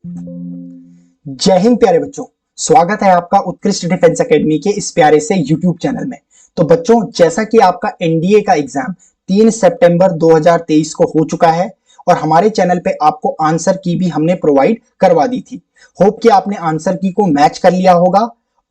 जय हिंद प्यारे बच्चों। स्वागत है आपका उत्कृष्ट डिफेंस एकेडमी के इस प्यारे से यूट्यूब चैनल में। तो बच्चों, जैसा कि आपका एनडीए का एग्जाम 3 सितंबर 2023 को हो चुका है और हमारे चैनल पे आपको आंसर की भी हमने प्रोवाइड करवा दी थी। होप कि आपने आंसर की को मैच कर लिया होगा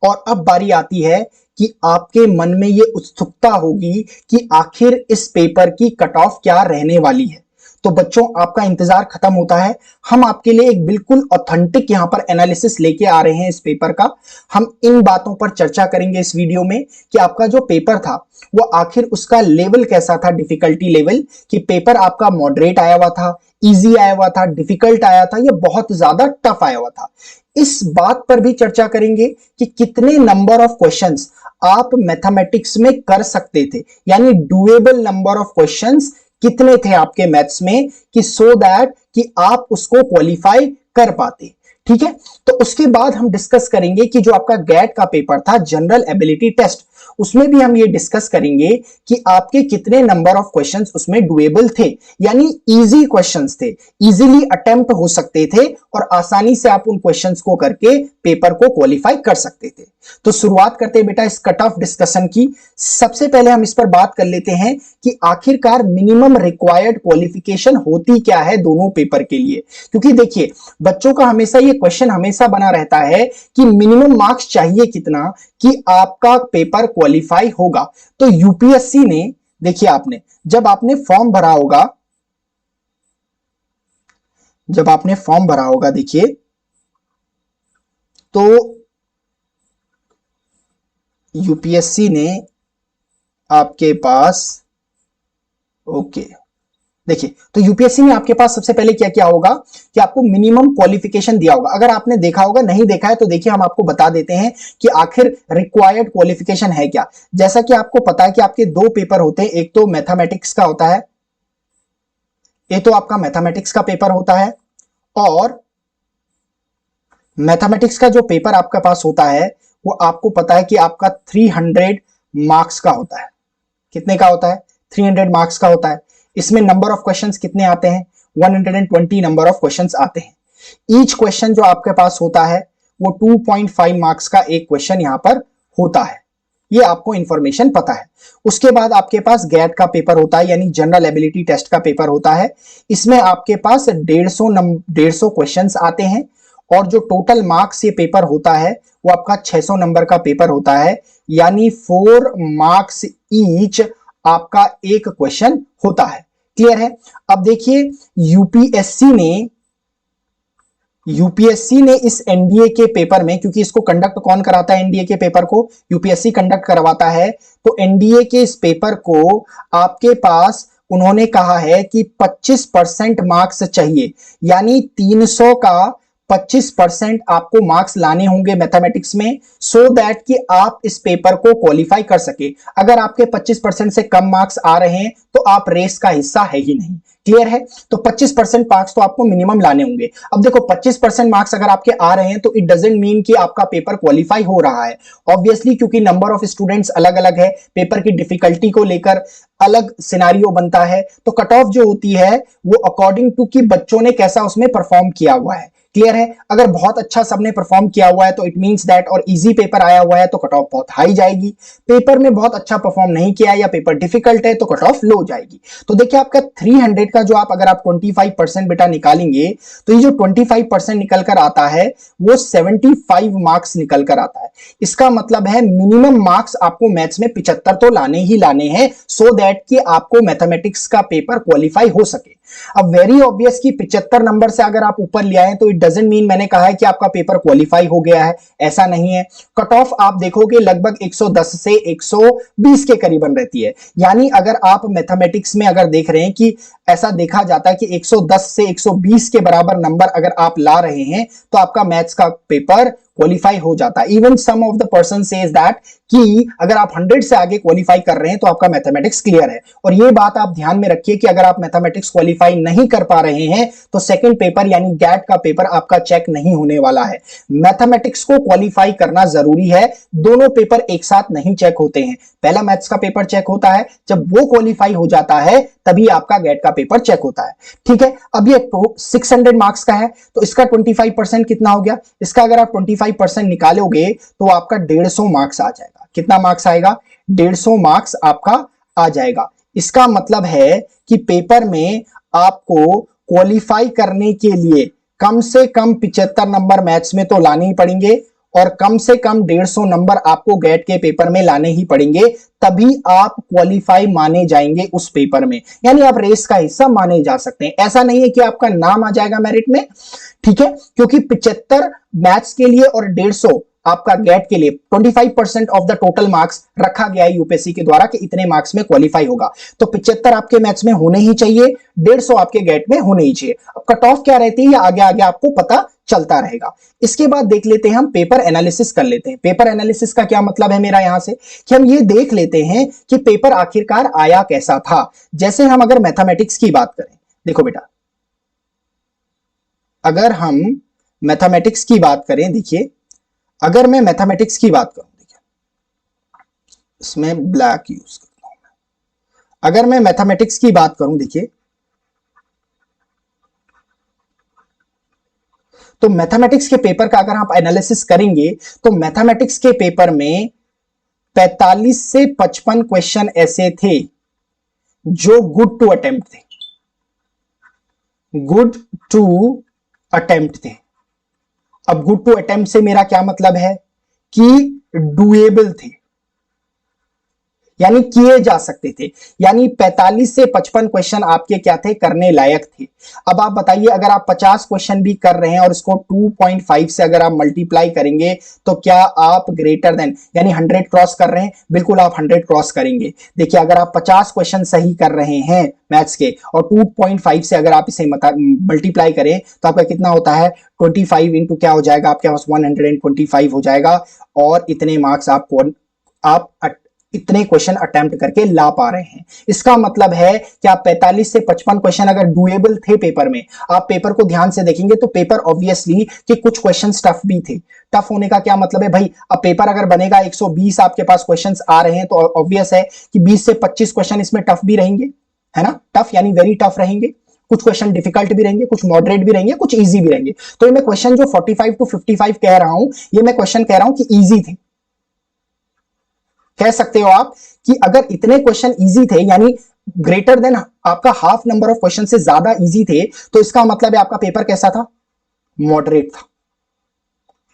और अब बारी आती है कि आपके मन में ये उत्सुकता होगी कि आखिर इस पेपर की कट ऑफ क्या रहने वाली है। तो बच्चों, आपका इंतजार खत्म होता है। हम आपके लिए एक बिल्कुल ऑथेंटिक यहां पर एनालिसिस लेके आ रहे हैं इस पेपर का। हम इन बातों पर चर्चा करेंगे इस वीडियो में कि आपका जो पेपर था वो आखिर उसका लेवल कैसा था, डिफिकल्टी लेवल, कि पेपर आपका मॉडरेट आया हुआ था, इजी आया हुआ था, डिफिकल्ट आया था, या बहुत ज्यादा टफ आया हुआ था। इस बात पर भी चर्चा करेंगे कि कितने नंबर ऑफ क्वेश्चंस आप मैथमेटिक्स में कर सकते थे, यानी डुएबल नंबर ऑफ क्वेश्चंस कितने थे आपके मैथ्स में, कि सो दैट कि आप उसको क्वालिफाई कर पाते। ठीक है, तो उसके बाद हम डिस्कस करेंगे कि जो आपका गैट का पेपर था, जनरल एबिलिटी टेस्ट, उसमें भी हम ये डिस्कस करेंगे कि आपके कितने नंबर ऑफ क्वेश्चंस उसमें डुएबल थे, यानी इजी क्वेश्चंस थे, इजीली अटेम्प्ट हो सकते थे और आसानी से आप उन क्वेश्चंस को करके पेपर को क्वालिफाई कर सकते थे। तो शुरुआत करते हैं बेटा इस कट ऑफ डिस्कशन की। सबसे पहले हम इस पर बात कर लेते हैं कि आखिरकार मिनिमम रिक्वायर्ड क्वालिफिकेशन होती क्या है दोनों पेपर के लिए। क्योंकि देखिए, बच्चों का हमेशा ये क्वेश्चन हमेशा बना रहता है कि मिनिमम मार्क्स चाहिए कितना कि आपका पेपर क्वालिफाई होगा। तो यूपीएससी ने, देखिए आपने जब आपने फॉर्म भरा होगा, देखिए तो यूपीएससी ने आपके पास, ओके, देखिए तो यूपीएससी ने आपके पास सबसे पहले क्या किया होगा कि आपको मिनिमम क्वालिफिकेशन दिया होगा। अगर आपने देखा होगा, नहीं देखा है तो देखिए हम आपको बता देते हैं कि आखिर रिक्वायर्ड क्वालिफिकेशन है क्या। जैसा कि आपको पता है कि आपके दो पेपर होते हैं, एक तो मैथमेटिक्स का होता है, ये तो आपका मैथमेटिक्स का पेपर होता है, और मैथमेटिक्स का जो पेपर आपके पास होता है वो आपको पता है कि आपका 300 मार्क्स का होता है। कितने का होता है? 300 मार्क्स का होता है। इसमें नंबर ऑफ क्वेश्चंस कितने आते हैं? 120 नंबर ऑफ क्वेश्चंस आते हैं। ईच क्वेश्चन जो आपके पास होता है वो 2.5 मार्क्स का एक क्वेश्चन यहां पर होता है। ये आपको इंफॉर्मेशन पता है। उसके बाद आपके पास गैट का पेपर होता है, यानी जनरल एबिलिटी टेस्ट का पेपर होता है। इसमें आपके पास 150 क्वेश्चंस आते हैं और जो टोटल मार्क्स ये पेपर होता है वो आपका 600 नंबर का पेपर होता है, यानी 4 मार्क्स ईच आपका एक क्वेश्चन होता है। क्लियर है? अब देखिए यूपीएससी ने इस एनडीए के पेपर में, क्योंकि इसको कंडक्ट कौन कराता है, एनडीए के पेपर को यूपीएससी कंडक्ट करवाता है, तो एनडीए के इस पेपर को आपके पास उन्होंने कहा है कि 25% मार्क्स चाहिए, यानी 300 का 25% आपको मार्क्स लाने होंगे मैथमेटिक्स में, सो दैट कि आप इस पेपर को क्वालिफाई कर सके। अगर आपके 25% से कम मार्क्स आ रहे हैं तो आप रेस का हिस्सा है ही नहीं। क्लियर है? तो 25% मार्क्स तो आपको मिनिमम लाने होंगे। अब देखो, 25% मार्क्स अगर आपके आ रहे हैं तो इट डजंट मीन कि आपका पेपर क्वालिफाई हो रहा है। ऑब्वियसली, क्योंकि नंबर ऑफ स्टूडेंट्स अलग अलग है, पेपर की डिफिकल्टी को लेकर अलग सिनारियो बनता है, तो कट ऑफ जो होती है वो अकॉर्डिंग टू कि बच्चों ने कैसा उसमें परफॉर्म किया हुआ है। क्लियर है? अगर बहुत अच्छा सबने परफॉर्म किया हुआ है तो इट मींस दैट, और इजी पेपर आया हुआ है तो कट ऑफ बहुत हाई जाएगी। पेपर में बहुत अच्छा परफॉर्म नहीं किया या पेपर डिफिकल्ट है तो कट ऑफ लो जाएगी। तो देखिए, आपका 300 का जो आप अगर आप 25% बेटा निकालेंगे तो ये जो 25% निकल कर आता है वो 75 मार्क्स निकल कर आता है। इसका मतलब है मिनिमम मार्क्स आपको मैथ्स में 75 तो लाने ही लाने हैं, सो दैट कि आपको मैथमेटिक्स का पेपर क्वालिफाई हो सके। अब वेरी ऑब्वियस कि 75 नंबर से अगर आप ऊपर ले आए तो इट डजंट मीन, मैंने कहा है कि आपका पेपर क्वालिफाई हो गया है, ऐसा नहीं है। कट ऑफ आप देखोगे लगभग 110 से 120 के करीबन रहती है। यानी अगर आप मैथमेटिक्स में अगर देख रहे हैं कि ऐसा देखा जाता है कि 110 से 120 के बराबर नंबर अगर आप ला रहे हैं तो आपका मैथ्स का पेपर क्वालिफाई हो जाता है। Even some of the person says that कि अगर आप 100 से आगे क्वालिफाई कर रहे हैं तो आपका मैथमेटिक्स क्लियर है। और ये बात आप ध्यान में रखिए कि अगर आप मैथमेटिक्स क्वालिफाई नहीं कर पा रहे हैं तो सेकंड पेपर यानी गैट का पेपर आपका चेक नहीं होने वाला है। मैथमेटिक्स को क्वालिफाई करना जरूरी है, दोनों पेपर एक साथ नहीं चेक होते हैं। पहला मैथ्स का पेपर चेक होता है, जब वो क्वालिफाई हो जाता है तभी आपका गेट का पेपर चेक होता है। ठीक है, अब ये 600 मार्क्स का है तो इसका 25% कितना हो गया, इसका अगर आप 25% निकालोगे तो आपका 150 मार्क्स आ जाएगा। कितना मार्क्स आएगा, 150 मार्क्स आपका आ जाएगा। इसका मतलब है कि पेपर में आपको क्वालिफाई करने के लिए कम से कम 75 नंबर मैथ्स में तो लाने ही पड़ेंगे और कम से कम 150 नंबर आपको गेट के पेपर में लाने ही पड़ेंगे, तभी आप क्वालिफाई माने जाएंगे उस पेपर में, यानी आप रेस का हिस्सा माने जा सकते हैं। ऐसा नहीं है कि आपका नाम आ जाएगा मेरिट में, ठीक है, क्योंकि 75 मैथ्स के लिए और 150 आपका गेट के लिए 25% ऑफ द टोटल मार्क्स रखा गया है यूपीएससी के द्वारा कि इतने मार्क्स में क्वालिफाई होगा। तो 75 आपके मैथ्स में होने ही चाहिए, 150 आपके गेट में होने ही चाहिए। अब कट ऑफ क्या रहती है, आगे आगे आपको पता चलता रहेगा। इसके बाद देख लेते हैं हम पेपर एनालिसिस कर लेते हैं। पेपर एनालिसिस का क्या मतलब है मेरा यहां से कि हम ये देख लेते हैं कि पेपर आखिरकार आया कैसा था। जैसे हम अगर मैथमेटिक्स की बात करें, देखो बेटा, अगर हम मैथमेटिक्स की बात करें, देखिए अगर मैं मैथमेटिक्स की बात करूं, देखिए इसमें ब्लैक यूज करता हूं मैं, अगर मैं मैथमेटिक्स की बात करूं, देखिए तो मैथमेटिक्स के पेपर का अगर आप एनालिसिस करेंगे तो मैथमेटिक्स के पेपर में 45 से 55 क्वेश्चन ऐसे थे जो गुड टू अटेम्प्ट थे, गुड टू अटेम्प्ट थे। अब गुड टू अटेम्प्ट से मेरा क्या मतलब है कि डुएबल थे, यानी किए जा सकते थे, यानी 45 से 55 क्वेश्चन आपके क्या थे, करने लायक थे। अब आप बताइए अगर आप 50 क्वेश्चन भी कर रहे हैं और इसको 2.5 से अगर आप मल्टीप्लाई करेंगे तो क्या आप ग्रेटर देन यानी 100 क्रॉस कर रहे हैं, बिल्कुल आप 100 क्रॉस करेंगे। देखिए अगर आप 50 क्वेश्चन सही कर रहे हैं मैथ्स के और 2.5 से अगर आप इसे मल्टीप्लाई करें तो आपका कितना होता है, 25 इंटू क्या हो जाएगा, आपके पास 125 हो जाएगा और इतने मार्क्स आपको आप इतने क्वेश्चन अटेम्प्ट करके ला पा रहे हैं। इसका मतलब है कि आप 45 से 55 क्वेश्चन अगर डुएबल थे पेपर में, आप पेपर को ध्यान से देखेंगे तो पेपर ऑब्वियसली कि कुछ क्वेश्चन टफ भी थे। टफ होने का क्या मतलब है भाई, अब पेपर अगर बनेगा 120 आपके पास क्वेश्चंस आ रहे हैं तो ऑब्वियस है कि 20 से 25 क्वेश्चन इसमें टफ भी रहेंगे, है ना, टफ यानी वेरी टफ रहेंगे, कुछ क्वेश्चन डिफिकल्ट भी रहेंगे, कुछ मॉडरेट भी रहेंगे, कुछ इजी भी रहेंगे। तो ये मैं क्वेश्चन जो 45 टू 55 कह रहा हूं, ये मैं क्वेश्चन कह रहा हूं कि इजी थे। कह सकते हो आप कि अगर इतने क्वेश्चन इजी थे यानी ग्रेटर देन आपका हाफ नंबर ऑफ क्वेश्चन से ज्यादा इजी थे, तो इसका मतलब है आपका पेपर कैसा था, मॉडरेट था।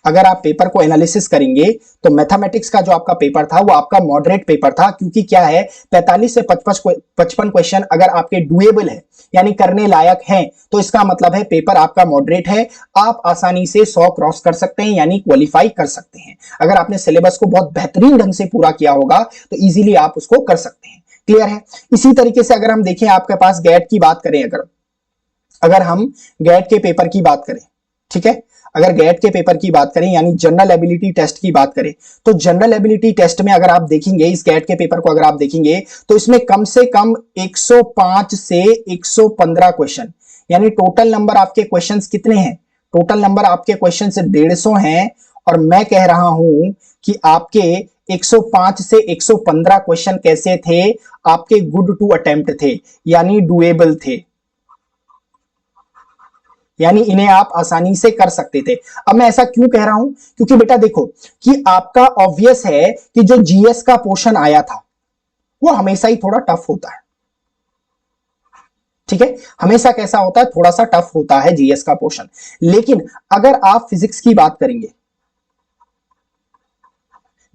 अगर आप पेपर को एनालिसिस करेंगे तो मैथमेटिक्स का जो आपका पेपर था वो आपका मॉडरेट पेपर था, क्योंकि क्या है 45 से 55 क्वेश्चन अगर आपके डुएबल है यानी करने लायक हैं तो इसका मतलब है पेपर आपका मॉडरेट है, आप आसानी से 100 क्रॉस कर सकते हैं यानी क्वालिफाई कर सकते हैं। अगर आपने सिलेबस को बहुत बेहतरीन ढंग से पूरा किया होगा तो इजीली आप उसको कर सकते हैं। क्लियर है। इसी तरीके से अगर हम देखें आपके पास गैट की बात करें, अगर हम गैट के पेपर की बात करें, ठीक है, अगर गैट के पेपर की बात करें यानी जनरल एबिलिटी टेस्ट की बात करें, तो जनरल एबिलिटी टेस्ट में अगर आप देखेंगे इस गैट के पेपर को अगर आप देखेंगे तो इसमें कम से कम 105 से 115 क्वेश्चन, यानी टोटल नंबर आपके क्वेश्चंस कितने हैं, टोटल नंबर आपके क्वेश्चन से 150 हैं और मैं कह रहा हूं कि आपके 105 से 115 क्वेश्चन कैसे थे, आपके गुड टू अटेम्प्ट थे यानी डुएबल थे, यानी इन्हें आप आसानी से कर सकते थे। अब मैं ऐसा क्यों कह रहा हूं, क्योंकि बेटा देखो कि आपका ऑब्वियस है कि जो जीएस का पोर्शन आया था वो हमेशा ही थोड़ा टफ होता है, ठीक है, हमेशा कैसा होता है, थोड़ा सा टफ होता है जीएस का पोर्शन। लेकिन अगर आप फिजिक्स की बात करेंगे,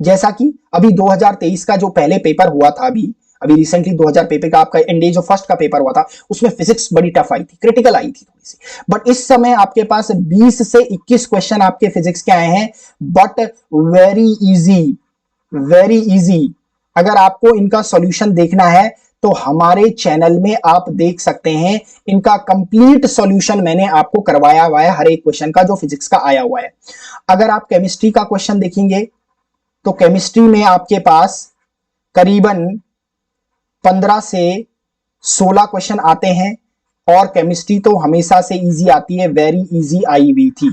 जैसा कि अभी 2023 का जो पहले पेपर हुआ था, अभी रिसेंटली 2000 पेपर का आपका एनडीए जो फर्स्ट का पेपर हुआ था उसमें फिजिक्स बड़ी टफ आई थी, क्रिटिकल आई थी थोड़ी सी, बट इस समय आपके पास 20 से 21 क्वेश्चन आपके फिजिक्स के आए हैं, but very easy, very easy. अगर आपको इनका सॉल्यूशन देखना है तो हमारे चैनल में आप देख सकते हैं इनका कंप्लीट सॉल्यूशन मैंने आपको करवाया हुआ है, हर एक क्वेश्चन का जो फिजिक्स का आया हुआ है। अगर आप केमिस्ट्री का क्वेश्चन देखेंगे तो केमिस्ट्री में आपके पास करीबन 15 से 16 क्वेश्चन आते हैं और केमिस्ट्री तो हमेशा से इजी आती है, वेरी इजी आई हुई थी।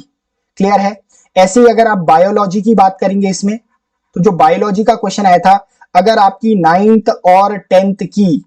क्लियर है। ऐसे ही अगर आप बायोलॉजी की बात करेंगे इसमें, तो जो बायोलॉजी का क्वेश्चन आया था, अगर आपकी 9th और 10th की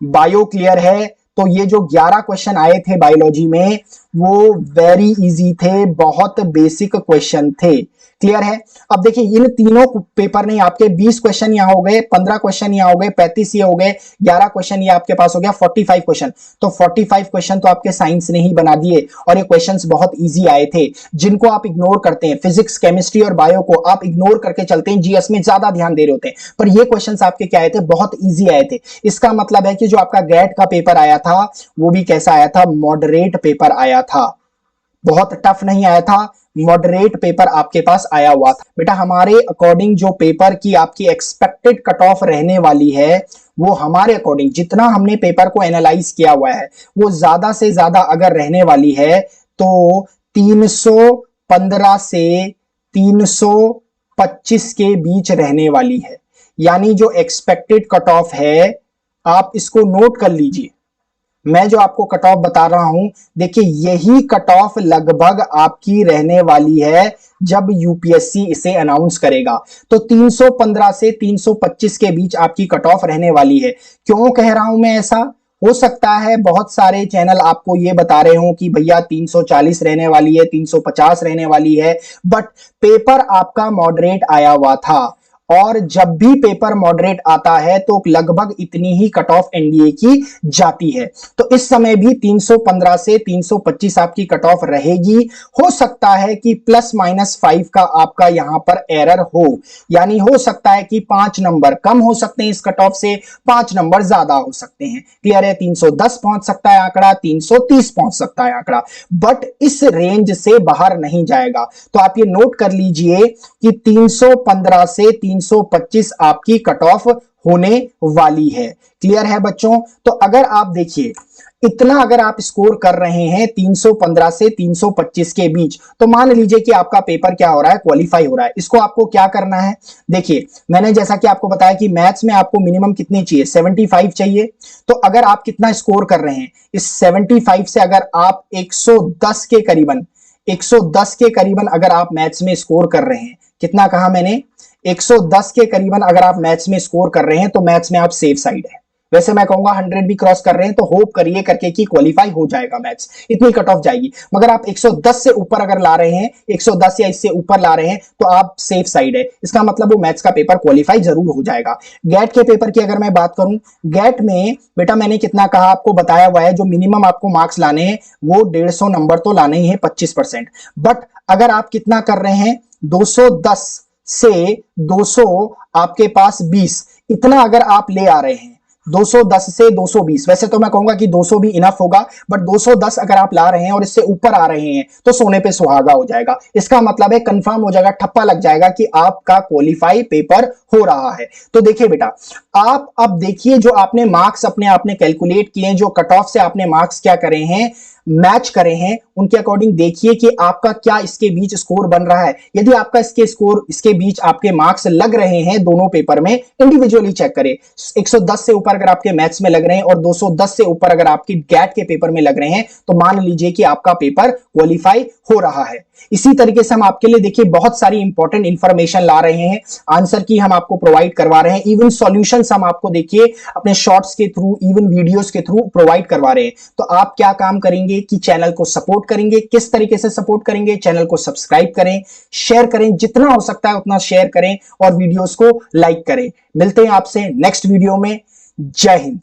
बायो क्लियर है तो ये जो 11 क्वेश्चन आए थे बायोलॉजी में वो वेरी इजी थे, बहुत बेसिक क्वेश्चन थे। क्लियर है। अब देखिए इन तीनों पेपर ने आपके 20 क्वेश्चन यहां हो गए, 15 क्वेश्चन यहां हो गए, 35 ये हो गए, 11 क्वेश्चन ये आपके पास हो गया 45 क्वेश्चन। तो 45 क्वेश्चन तो आपके साइंस ने ही बना दिए और ये क्वेश्चंस बहुत इजी आए थे, जिनको आप इग्नोर करते हैं। फिजिक्स, केमिस्ट्री और बायो को आप इग्नोर करके चलते हैं, जीएस में ज्यादा ध्यान दे रहे होते हैं, पर ये क्वेश्चंस आपके क्या आए थे, बहुत इजी आए थे। इसका मतलब है कि जो आपका गैट का पेपर आया था वो भी कैसा आया था, मॉडरेट पेपर आया था, बहुत टफ नहीं आया था, मॉडरेट पेपर आपके पास आया हुआ था। बेटा हमारे अकॉर्डिंग जो पेपर की आपकी एक्सपेक्टेड कट ऑफ रहने वाली है, वो हमारे अकॉर्डिंग जितना हमने पेपर को एनालाइज किया हुआ है वो ज्यादा से ज्यादा अगर रहने वाली है तो 315 से 325 के बीच रहने वाली है। यानी जो एक्सपेक्टेड कट ऑफ है आप इसको नोट कर लीजिए। मैं जो आपको कट ऑफ बता रहा हूं, देखिए यही कट ऑफ लगभग आपकी रहने वाली है जब यूपीएससी इसे अनाउंस करेगा। तो 315 से 325 के बीच आपकी कट ऑफ रहने वाली है। क्यों कह रहा हूं मैं ऐसा, हो सकता है बहुत सारे चैनल आपको ये बता रहे हो कि भैया 340 रहने वाली है, 350 रहने वाली है, बट पेपर आपका मॉडरेट आया हुआ था और जब भी पेपर मॉडरेट आता है तो लगभग इतनी ही कट ऑफ एनडीए की जाती है। तो इस समय भी 315 से 325 आपकी कट ऑफ रहेगी। हो सकता है कि ±5 का आपका यहां पर एरर हो, यानी हो सकता है कि 5 नंबर कम हो सकते हैं इस कट ऑफ से, 5 नंबर ज्यादा हो सकते हैं। क्लियर है। 310 पहुंच सकता है आंकड़ा, 330 पहुंच सकता है आंकड़ा, बट इस रेंज से बाहर नहीं जाएगा। तो आप ये नोट कर लीजिए कि 315 से 325 आपकी कट ऑफ होने वाली है। क्लियर है बच्चों। तो अगर आप देखिए इतना अगर आप स्कोर कर रहे हैं 315 से 325 के बीच, तो मान लीजिए कि आपका पेपर क्या हो रहा है, क्वालिफाई हो रहा है। इसको आपको क्या करना है, देखिए मैंने जैसा कि आपको बताया कि मैथ्स में आपको मिनिमम कितनी चाहिए, 75 चाहिए। तो अगर आप कितना स्कोर कर रहे हैं, इस 75 से अगर आप 110 के करीबन 110 के करीबन अगर आप मैथ्स में स्कोर कर रहे हैं, कितना कहा मैंने, 110 के करीबन अगर आप मैथ्स में स्कोर कर रहे हैं तो मैथ्स में आप सेफ साइड है। वैसे मैं कहूंगा 100 भी क्रॉस कर रहे हैं तो होप करिए करके कि क्वालिफाई हो जाएगा मैथ्स, इतनी कट ऑफ जाएगी। मगर आप 110 से ऊपर अगर ला रहे हैं, 110 या इससे ऊपर ला रहे हैं तो आप सेफ साइड है। इसका मतलब वो मैथ्स का पेपर क्वालिफाई जरूर हो जाएगा। गैट के पेपर की अगर मैं बात करूं, गैट में बेटा मैंने कितना कहा आपको बताया हुआ है, जो मिनिमम आपको मार्क्स लाने हैं वो 150 नंबर तो लाने ही है, 25%। बट अगर आप कितना कर रहे हैं, 210 से 200 आपके पास 20, इतना अगर आप ले आ रहे हैं, 210 से 220, वैसे तो मैं कहूंगा कि 200 भी इनफ होगा, बट 210 अगर आप ला रहे हैं और इससे ऊपर आ रहे हैं तो सोने पे सुहागा हो जाएगा। इसका मतलब है कंफर्म हो जाएगा, ठप्पा लग जाएगा कि आपका क्वालिफाई पेपर हो रहा है। तो देखिए बेटा, आप अब देखिए जो आपने मार्क्स अपने आपने कैलकुलेट किए, जो कट ऑफ से आपने मार्क्स क्या करे हैं, मैच करे हैं, उनके अकॉर्डिंग देखिए कि आपका क्या इसके बीच स्कोर बन रहा है। यदि आपका इसके बीच आपके मार्क्स लग रहे हैं दोनों पेपर में, इंडिविजुअली चेक करें। 110 से ऊपर अगर आपके मैथ्स में लग रहे हैं और 210 से ऊपर अगर आपके गैट के पेपर में लग रहे हैं तो मान लीजिए कि आपका पेपर क्वालिफाई हो रहा है। इसी तरीके से हम आपके लिए देखिए बहुत सारी इंपॉर्टेंट इंफॉर्मेशन ला रहे हैं, आंसर की हम आपको प्रोवाइड करवा रहे हैं, इवन सॉल्यूशंस हम आपको देखिए अपने शॉर्ट्स के थ्रू, इवन वीडियोस के थ्रू प्रोवाइड करवा रहे हैं। तो आप क्या काम करेंगे कि चैनल को सपोर्ट करेंगे। किस तरीके से सपोर्ट करेंगे, चैनल को सब्सक्राइब करें, शेयर करें, जितना हो सकता है उतना शेयर करें और वीडियोस को लाइक करें। मिलते हैं आपसे नेक्स्ट वीडियो में। जय हिंद।